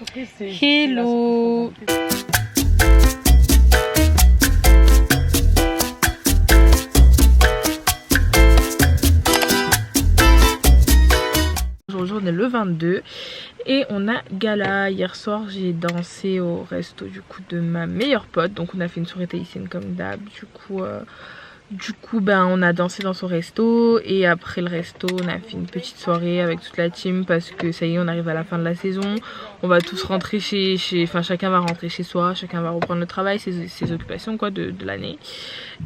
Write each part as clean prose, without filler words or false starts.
Hello. Aujourd'hui on est le 22 et on a gala. Hier soir j'ai dansé au resto du coup de ma meilleure pote. Donc on a fait une soirée tahitienne comme d'hab. Du coup ben on a dansé dans son resto et après le resto on a fait une petite soirée avec toute la team parce que ça y est on arrive à la fin de la saison. On va tous rentrer enfin chacun va rentrer chez soi, chacun va reprendre le travail, ses occupations quoi de l'année.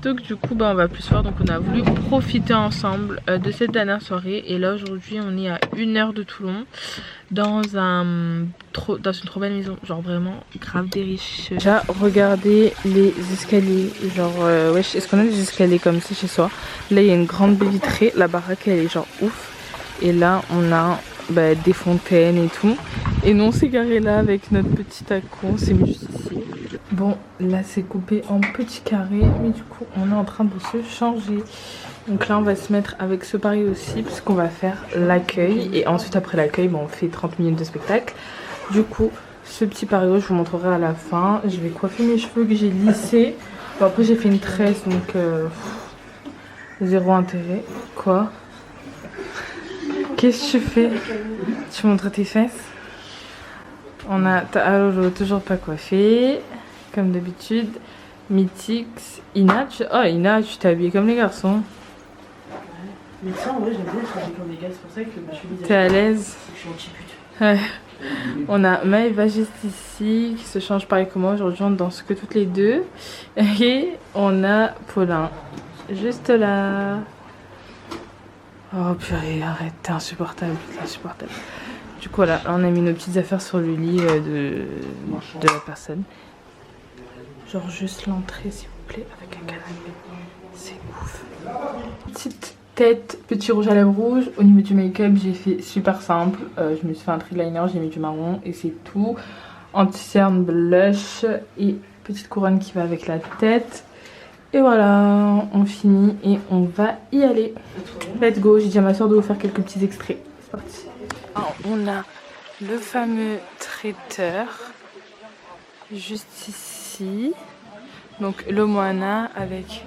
Donc du coup ben on va plus voir, donc on a voulu profiter ensemble de cette dernière soirée. Et là aujourd'hui on est à 1 heure de Toulon dans une trop belle maison, genre vraiment grave des riches. Déjà regardez les escaliers, genre wesh, est-ce qu'on a des escaliers comme ça chez soi? Là il y a une grande baie vitrée, la baraque elle est genre ouf. Et là on a des fontaines et tout. Et nous on s'est garé là avec notre petit taco, on s'est mis juste ici. Bon là c'est coupé en petits carrés, mais du coup on est en train de se changer. Donc là on va se mettre avec ce pari aussi puisqu'on va faire l'accueil. Et ensuite après l'accueil on fait 30 minutes de spectacle. Du coup ce petit pari je vous montrerai à la fin. Je vais coiffer mes cheveux que j'ai lissés. Bon, après j'ai fait une tresse donc zéro intérêt. Quoi? Qu'est-ce que tu fais? Tu montres tes fesses? On a Alolo toujours pas coiffé comme d'habitude. Mythix, Ina, Ina tu t'es habillée comme les garçons. Mais ça en vrai j'aime bien être habillée comme des gars, c'est pour ça que je suis mise. T'es à l'aise? Je suis anti-pute. Ouais. On a Maëva juste ici qui se change pareil que moi. Aujourd'hui on danse que toutes les deux. Et on a Paulin juste là. Oh purée, arrête, t'es insupportable, t'es insupportable. Du coup voilà, on a mis nos petites affaires sur le lit de la personne. Genre juste l'entrée s'il vous plaît avec un canapé. C'est ouf. Petite tête, petit rouge à lèvres rouge. Au niveau du make-up j'ai fait super simple. Je me suis fait un trait de liner, j'ai mis du marron et c'est tout. Anti-cerne, blush et petite couronne qui va avec la tête. Et voilà, on finit et on va y aller. Let's go, j'ai dit à ma soeur de vous faire quelques petits extraits. C'est parti. Alors, on a le fameux traiteur juste ici. Donc le Moana avec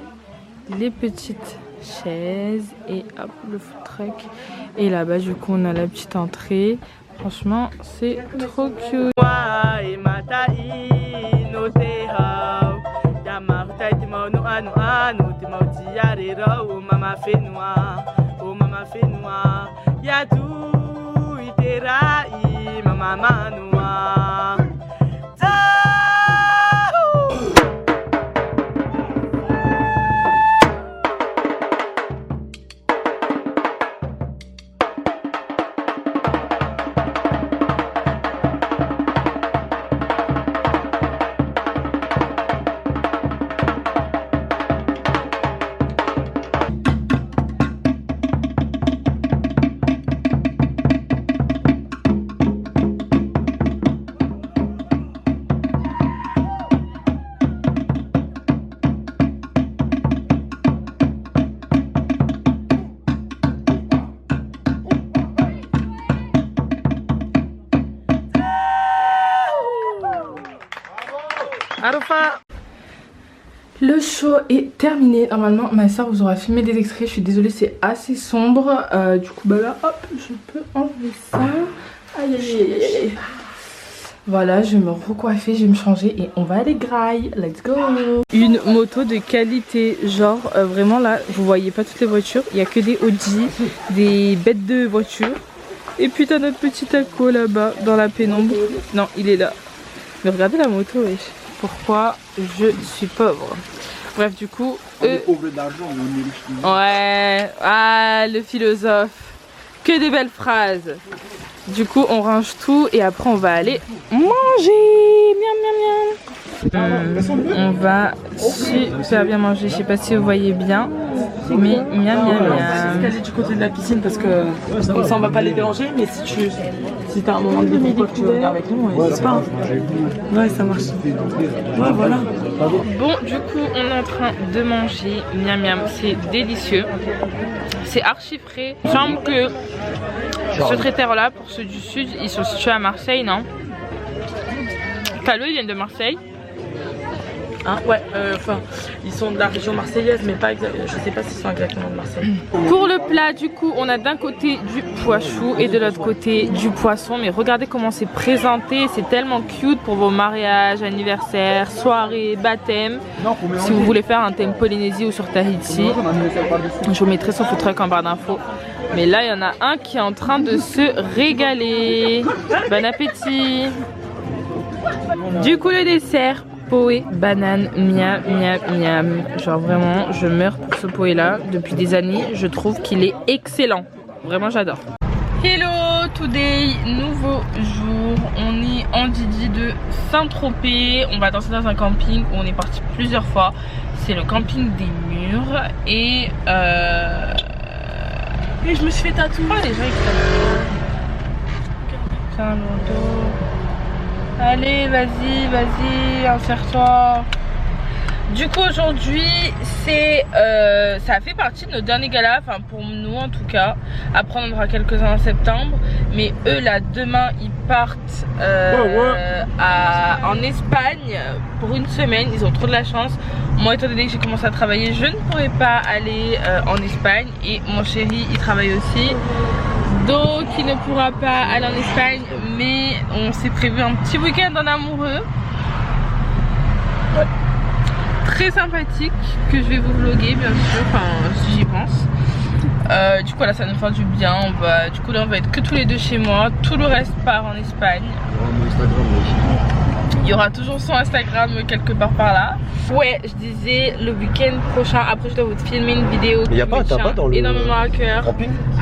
les petites chaises et hop le food truck. Et là-bas du coup on a la petite entrée. Franchement c'est trop cute. Arufa. Le show est terminé. Normalement ma soeur vous aura filmé des extraits. Je suis désolée c'est assez sombre. Du coup bah là hop je peux enlever ça. Aïe aïe aïe aïe. Voilà je vais me recoiffer, je vais me changer et on va aller graille. Let's go. Une moto de qualité. Genre vraiment là vous voyez pas toutes les voitures. Il n'y a que des Audi, des bêtes de voitures. Et puis t'as notre petit taco là-bas dans la pénombre. Non il est là. Mais regardez la moto wesh. Pourquoi je suis pauvre. Bref du coup on est pauvre d'argent mais on est riche. Ouais, ah le philosophe. Que des belles phrases. Du coup on range tout et après on va aller manger. Miam miam miam. On va super bien manger. Je sais pas si vous voyez bien. Mais miam miam miam. Caser du côté de la piscine parce que comme ça on va pas les déranger. Mais si t'as un moment de demi que tu veux venir avec nous, c'est pas. Ouais ça marche. Ouais voilà. Bon du coup on est en train de manger. Miam miam, c'est délicieux. C'est archi frais. Il me semble que ce traiteur là pour ceux du sud ils sont situés à Marseille non? Talo, ils viennent de Marseille. Hein, ouais, enfin, ils sont de la région marseillaise, mais pas je sais pas s'ils sont exactement de Marseille. Pour le plat, du coup, on a d'un côté du pois chou et de l'autre côté du poisson. Mais regardez comment c'est présenté, c'est tellement cute pour vos mariages, anniversaires, soirées, baptêmes. Si vous voulez faire un thème Polynésie ou sur Tahiti, je vous mettrai son food truck en barre d'infos. Mais là, il y en a un qui est en train de se régaler. Bon appétit. Du coup, le dessert. Poé, banane, miam, miam, miam. Genre vraiment, je meurs pour ce poé là. Depuis des années, je trouve qu'il est excellent. Vraiment, j'adore. Hello, today, nouveau jour. On est en Didi de Saint-Tropez. On va danser dans un camping où on est parti plusieurs fois. C'est le camping des Murs. Et je me suis fait tatouer. Oh, les gens ils font un bandeau. Allez, vas-y, vas-y, insère-toi. Du coup, aujourd'hui, ça fait partie de notre dernier gala, enfin pour nous en tout cas. Après, on en aura quelques-uns en septembre. Mais eux, là, demain, ils partent en Espagne pour une semaine. Ils ont trop de la chance. Moi, étant donné que j'ai commencé à travailler, je ne pourrais pas aller en Espagne. Et mon chéri, il travaille aussi. Donc il ne pourra pas aller en Espagne, mais on s'est prévu un petit week-end en amoureux. Ouais. Très sympathique, que je vais vous vlogger bien sûr, enfin si j'y pense. Du coup là ça nous fait du bien, du coup là on va être que tous les deux chez moi, tout le reste part en Espagne. Il y aura toujours son Instagram quelque part par là. Ouais, je disais le week-end prochain. Après, je dois vous filmer une vidéo qui me tient énormément à cœur.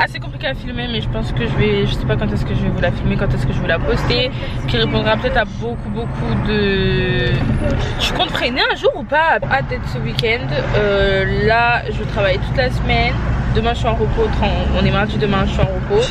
Assez compliqué à filmer, mais je pense que je sais pas quand est-ce que je vais vous la filmer, quand est-ce que je vais la poster. Qui répondra peut-être à beaucoup de. Tu comptes freiner un jour ou pas? Hâte d'être ce week-end. Là, je travaille toute la semaine. Demain je suis en repos, on est mardi, demain je suis en repos.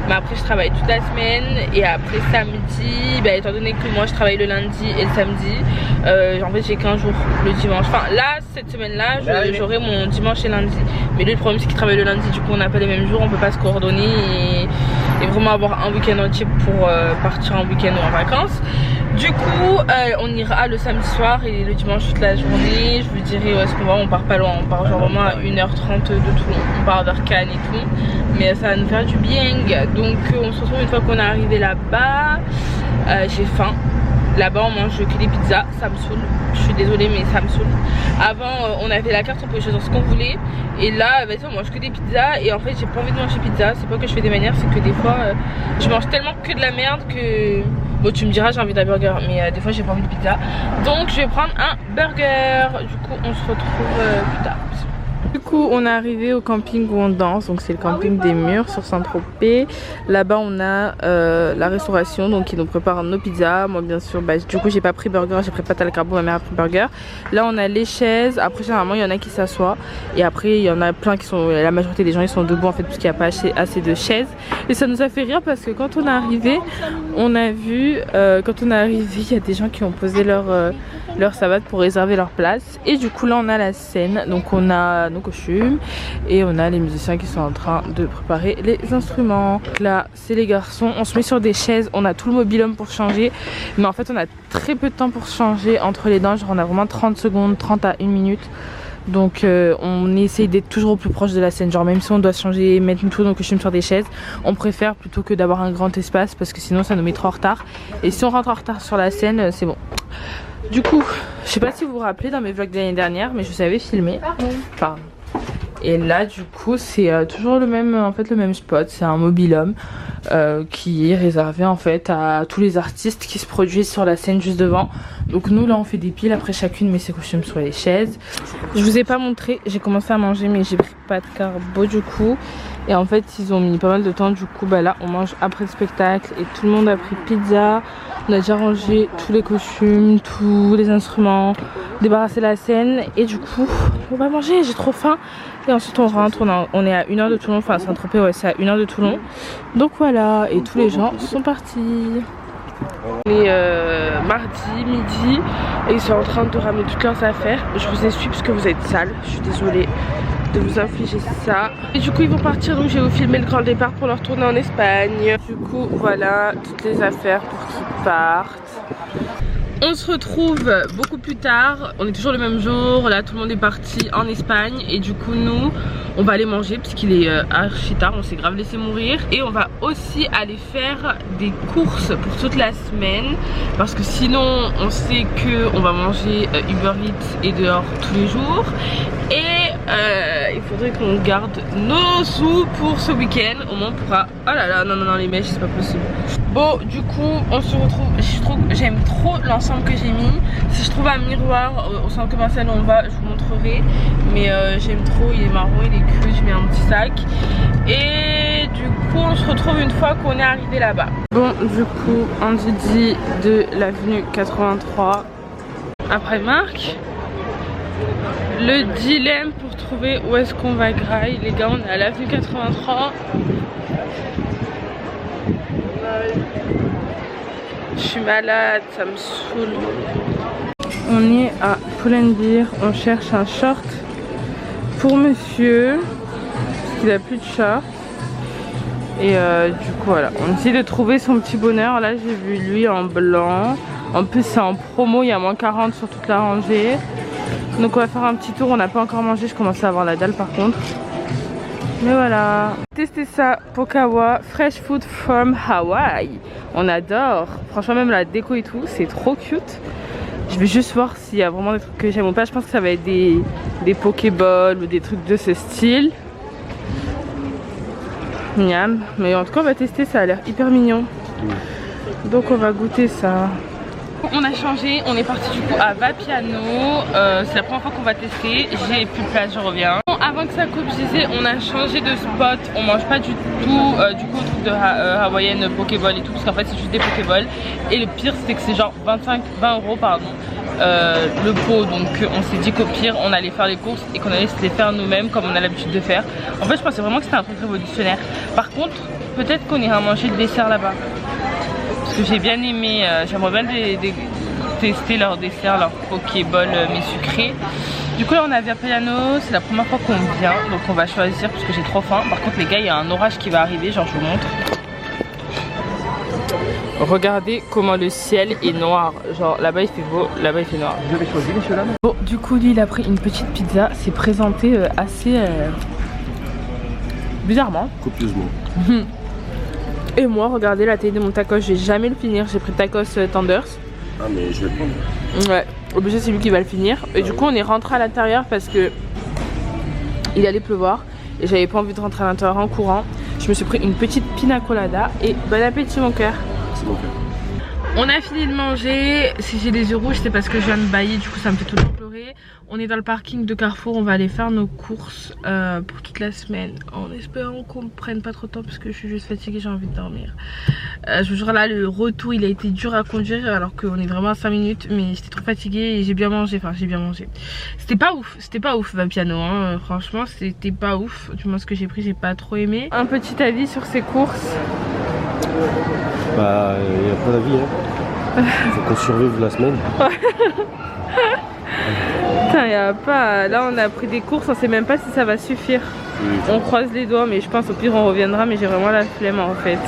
Mais après je travaille toute la semaine. Et après samedi, bah, étant donné que moi je travaille le lundi et le samedi, en fait j'ai qu'un jour le dimanche. Enfin là, cette semaine là, j'aurai mon dimanche et lundi. Mais lui le problème c'est qu'il travaille le lundi, du coup on n'a pas les mêmes jours, on peut pas se coordonner et vraiment avoir un week-end entier pour partir en week-end ou en vacances. Du coup on ira le samedi soir et le dimanche toute la journée. Je vous dirai où est-ce qu'on va, on part pas loin, on part genre vraiment à 1h30 de Toulon. On part vers Cannes et tout, mais ça va nous faire du bien. Donc on se retrouve une fois qu'on est arrivé là-bas. J'ai faim. Là-bas on mange que des pizzas, ça me saoule. Je suis désolée mais ça me saoule. Avant on avait la carte, on pouvait choisir ce qu'on voulait. Et là vas-y on mange que des pizzas. Et en fait j'ai pas envie de manger pizza. C'est pas que je fais des manières, c'est que des fois je mange tellement que de la merde que... Bon tu me diras j'ai envie d'un burger, mais des fois j'ai pas envie de pizza. Donc je vais prendre un burger. Du coup on se retrouve plus tard. Du coup on est arrivé au camping où on danse, donc c'est le camping des Murs sur Saint-Tropez. Là-bas on a la restauration, donc ils nous préparent nos pizzas. Moi bien sûr, du coup j'ai pas pris burger, j'ai pris pâte à la carbo, ma mère a pris burger. Là on a les chaises, après généralement il y en a qui s'assoient. Et après il y en a plein qui sont, la majorité des gens ils sont debout en fait, parce qu'il n'y a pas assez de chaises. Et ça nous a fait rire parce que quand on est arrivé, on a vu, il y a des gens qui ont posé leur savate pour réserver leur place. Et du coup là on a la scène, donc on a nos costumes et on a les musiciens qui sont en train de préparer les instruments. Là c'est les garçons, on se met sur des chaises, on a tout le mobil-homme pour changer, mais en fait on a très peu de temps pour changer entre les danses, genre on a vraiment 30 secondes, 30 à 1 minute. Donc on essaye d'être toujours au plus proche de la scène, genre même si on doit changer, mettre tous nos costumes sur des chaises, on préfère plutôt que d'avoir un grand espace parce que sinon ça nous met trop en retard. Et si on rentre en retard sur la scène, c'est bon. Du coup, je sais pas si vous vous rappelez dans mes vlogs de l'année dernière, mais je savais filmer. Pardon. Et là du coup c'est toujours le même spot, c'est un mobil-homme qui est réservé en fait à tous les artistes qui se produisent sur la scène juste devant. Donc nous là on fait des piles, après chacune met ses costumes sur les chaises. Je vous ai pas montré, j'ai commencé à manger mais j'ai pris pas de carbo du coup. Et en fait ils ont mis pas mal de temps, du coup là on mange après le spectacle et tout le monde a pris pizza. On a déjà rangé tous les costumes, tous les instruments, débarrassé la scène et du coup on va manger, j'ai trop faim. Et ensuite on rentre, on est à 1h de Toulon, enfin Saint-Tropez ouais c'est à 1h de Toulon. Donc voilà, et tous les gens sont partis. On est mardi midi et ils sont en train de ramener toutes leurs affaires. Je vous essuie parce que vous êtes sales, je suis désolée de vous infliger ça. Et du coup ils vont partir, donc je vais vous filmer le grand départ pour leur tournée en Espagne. Du coup voilà toutes les affaires pour qu'ils partent. On se retrouve beaucoup plus tard, on est toujours le même jour, là tout le monde est parti en Espagne et du coup nous on va aller manger puisqu'il est archi tard, on s'est grave laissé mourir. Et on va aussi aller faire des courses pour toute la semaine parce que sinon on sait que on va manger Uber Eats et dehors tous les jours. Et il faudrait qu'on garde nos sous pour ce week-end, au moins on pourra... Oh là là, non les mèches c'est pas possible. Bon du coup on se retrouve, j'aime trop l'ensemble que j'ai mis. Si je trouve un miroir au centre commercial où on va, je vous montrerai. Mais j'aime trop, il est marron, il est cru, je mets un petit sac. Et du coup on se retrouve une fois qu'on est arrivé là-bas. Bon du coup on dit de l'avenue 83 après Marc. Le dilemme pour trouver où est-ce qu'on va grailler. Les gars, on est à l'avenue 83. Je suis malade, ça me saoule. On est à Pull&Bear, on cherche un short pour monsieur parce qu'il a plus de short. Et du coup voilà, on essaie de trouver son petit bonheur. Là j'ai vu lui en blanc. En plus c'est en promo, il y a moins 40 sur toute la rangée. Donc on va faire un petit tour, on n'a pas encore mangé, je commence à avoir la dalle par contre. Mais voilà. Testez ça, Pokawa, fresh food from Hawaii. On adore, franchement même la déco et tout, c'est trop cute. Je vais juste voir s'il y a vraiment des trucs que j'aime ou pas. Je pense que ça va être des Pokéballs ou des trucs de ce style. Miam. Mais en tout cas on va tester, ça a l'air hyper mignon. Donc on va goûter ça. On a changé, on est parti du coup à Vapiano. C'est la première fois qu'on va tester. J'ai plus de place, je reviens. Bon, avant que ça coupe, je disais, on a changé de spot. On mange pas du tout du coup au truc de hawaïenne Pokéball et tout, parce qu'en fait c'est juste des Pokéballs. Et le pire c'est que c'est genre 20 € pardon le pot. Donc on s'est dit qu'au pire on allait faire les courses et qu'on allait se les faire nous-mêmes comme on a l'habitude de faire. En fait je pensais vraiment que c'était un truc révolutionnaire. Par contre peut-être qu'on ira manger le dessert là-bas. Que j'ai bien aimé, j'aimerais bien tester leur dessert, leur Pokéball mais sucré. Du coup là on a Vapiano, c'est la première fois qu'on vient, donc on va choisir parce que j'ai trop faim. Par contre les gars, il y a un orage qui va arriver, genre je vous montre. Regardez comment le ciel est noir, genre là-bas il fait beau, là-bas il fait noir. Vous avez choisi messieurs dames? Bon du coup lui il a pris une petite pizza, c'est présenté assez bizarrement. Copieusement. Et moi, regardez la taille de mon tacos, je vais jamais le finir. J'ai pris tacos tenders. Ah mais je vais le prendre. Ouais, obligé c'est lui qui va le finir. Et du coup on est rentré à l'intérieur parce que il allait pleuvoir. Et j'avais pas envie de rentrer à l'intérieur en courant. Je me suis pris une petite pina colada. Et bon appétit mon cœur. C'est mon cœur. On a fini de manger. Si j'ai les yeux rouges c'est parce que je viens de bailler. Du coup ça me fait toujours pleurer. On est dans le parking de Carrefour. On va aller faire nos courses pour toute la semaine. En espérant qu'on ne prenne pas trop de temps parce que je suis juste fatiguée, j'ai envie de dormir. Je vous jure là le retour il a été dur à conduire alors qu'on est vraiment à 5 minutes. Mais j'étais trop fatiguée et j'ai bien mangé. Enfin j'ai bien mangé. C'était pas ouf Vapiano hein. Franchement c'était pas ouf. Du moins ce que j'ai pris j'ai pas trop aimé. Un petit avis sur ces courses. Bah il y a pas d'avis hein. Faut qu'on survive la semaine. Putain, y a pas. Là on a pris des courses, on sait même pas si ça va suffire. On croise les doigts mais je pense au pire on reviendra, mais j'ai vraiment la flemme en fait.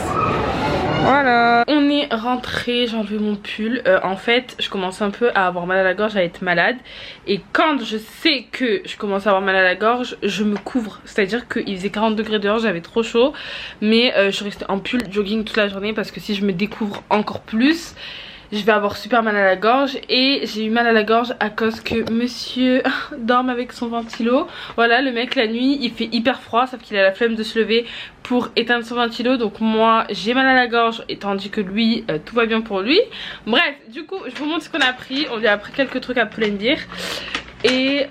Voilà. On est rentré, j'ai enlevé mon pull. En fait je commence un peu à avoir mal à la gorge, à être malade. Et quand je sais que je commence à avoir mal à la gorge, je me couvre. C'est à dire qu'il faisait 40 degrés dehors, j'avais trop chaud. Mais je suis restée en pull jogging toute la journée parce que si je me découvre encore plus, je vais avoir super mal à la gorge. Et j'ai eu mal à la gorge à cause que monsieur dorme avec son ventilo. Voilà, le mec la nuit il fait hyper froid, sauf qu'il a la flemme de se lever pour éteindre son ventilo. Donc moi j'ai mal à la gorge et tandis que lui tout va bien pour lui. Bref, du coup je vous montre ce qu'on a pris. On lui a pris quelques trucs à Pull&Bear. Et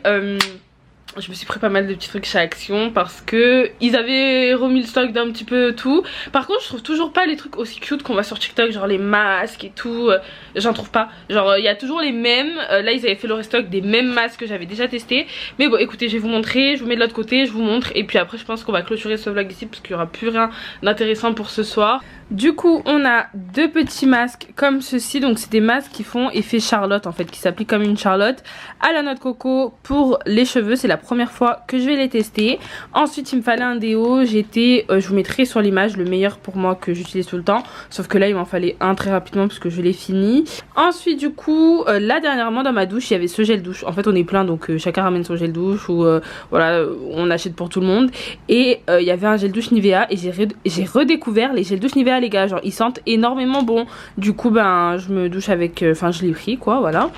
je me suis pris pas mal de petits trucs chez Action parce que ils avaient remis le stock d'un petit peu tout. Par contre je trouve toujours pas les trucs aussi cute qu'on voit sur TikTok, genre les masques et tout. J'en trouve pas, genre il y a toujours les mêmes. Là ils avaient fait le restock des mêmes masques que j'avais déjà testé. Mais bon écoutez, je vais vous montrer, je vous mets de l'autre côté, je vous montre. Et puis après je pense qu'on va clôturer ce vlog ici parce qu'il y aura plus rien d'intéressant pour ce soir. Du coup on a deux petits masques comme ceci. Donc c'est des masques qui font effet Charlotte en fait, qui s'appliquent comme une Charlotte à la noix de coco pour les cheveux. C'est la première fois que je vais les tester. Ensuite il me fallait un déo, je vous mettrai sur l'image le meilleur pour moi que j'utilise tout le temps, sauf que là il m'en fallait un très rapidement parce que je l'ai fini. Ensuite du coup là dernièrement dans ma douche il y avait ce gel douche, en fait on est plein donc chacun ramène son gel douche ou voilà on achète pour tout le monde, et il y avait un gel douche Nivea et j'ai redécouvert les gels douche Nivea les gars, genre ils sentent énormément bon. Du coup ben je me douche avec, enfin je l'ai pris quoi, voilà.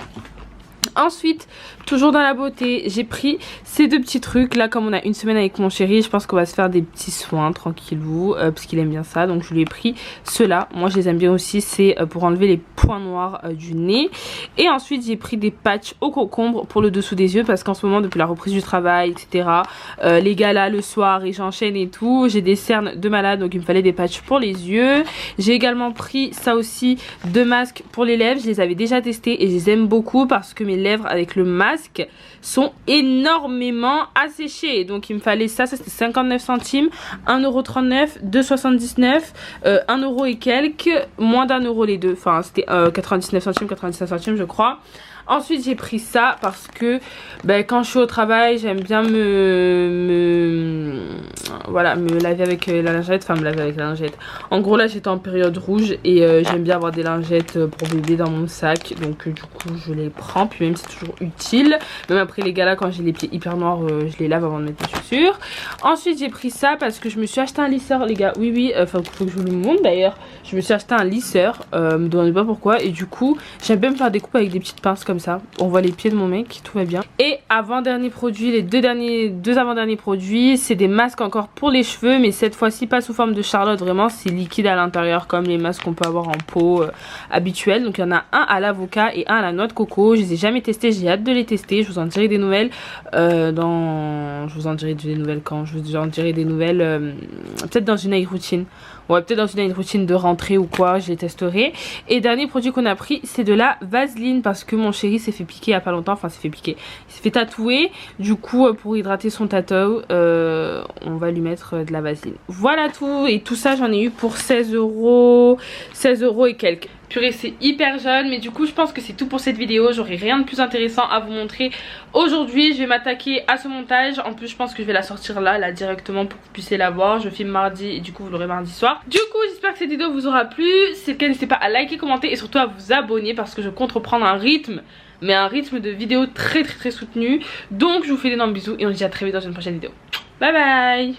Ensuite, toujours dans la beauté, j'ai pris ces deux petits trucs là, comme on a une semaine avec mon chéri, je pense qu'on va se faire des petits soins tranquillou, parce qu'il aime bien ça, donc je lui ai pris ceux-là. Moi je les aime bien aussi, c'est pour enlever les points noirs du nez. Et ensuite j'ai pris des patchs au concombre pour le dessous des yeux, parce qu'en ce moment depuis la reprise du travail etc, les galas le soir et j'enchaîne et tout, j'ai des cernes de malade, donc il me fallait des patchs pour les yeux. J'ai également pris ça aussi, deux masques pour les lèvres, je les avais déjà testés et je les aime beaucoup parce que mes lèvres avec le masque sont énormément asséchées, donc il me fallait ça c'était 59 centimes, 1,39 €, 2,79 €, 1 € et quelques, moins d'1 € les deux, enfin c'était 99 centimes je crois. Ensuite j'ai pris ça parce que ben, quand je suis au travail j'aime bien me laver avec la lingette, enfin me laver avec la lingette. En gros là j'étais en période rouge et j'aime bien avoir des lingettes pour bébé dans mon sac, donc du coup je les prends, puis même c'est toujours utile. Même après les galas quand j'ai les pieds hyper noirs je les lave avant de mettre mes chaussures. Ensuite j'ai pris ça parce que je me suis acheté un lisseur les gars, oui enfin faut que je vous le montre d'ailleurs. Je me suis acheté un lisseur, me demandez pas pourquoi, et du coup j'aime bien me faire des coupes avec des petites pinces comme ça. On voit les pieds de mon mec, tout va bien. Et avant-dernier produit, les deux avant-derniers produits, c'est des masques encore pour les cheveux, mais cette fois-ci pas sous forme de Charlotte, vraiment c'est liquide à l'intérieur comme les masques qu'on peut avoir en pot habituels. Donc il y en a un à l'avocat et un à la noix de coco. Je les ai jamais testés, j'ai hâte de les tester. Je vous en dirai des nouvelles je vous en dirai des nouvelles quand je vous en dirai des nouvelles peut-être dans une night routine. Ouais, peut-être dans une routine de rentrée ou quoi, je les testerai. Et dernier produit qu'on a pris, c'est de la vaseline parce que mon chéri s'est fait piquer il y a pas longtemps, enfin s'est fait piquer, il s'est fait tatouer. Du coup, pour hydrater son tatou, on va lui mettre de la vaseline. Voilà tout, et tout ça j'en ai eu pour 16 €, 16 € et quelques. Purée, c'est hyper jeune, mais du coup je pense que c'est tout pour cette vidéo. J'aurai rien de plus intéressant à vous montrer aujourd'hui. Je vais m'attaquer à ce montage. En plus je pense que je vais la sortir là directement pour que vous puissiez la voir. Je filme mardi et du coup vous l'aurez mardi soir. Du coup j'espère que cette vidéo vous aura plu. Si c'est le cas, n'hésitez pas à liker, commenter et surtout à vous abonner, parce que je compte reprendre un rythme, mais un rythme de vidéo très soutenu. Donc je vous fais d'énormes bisous et on se dit à très vite dans une prochaine vidéo. Bye bye.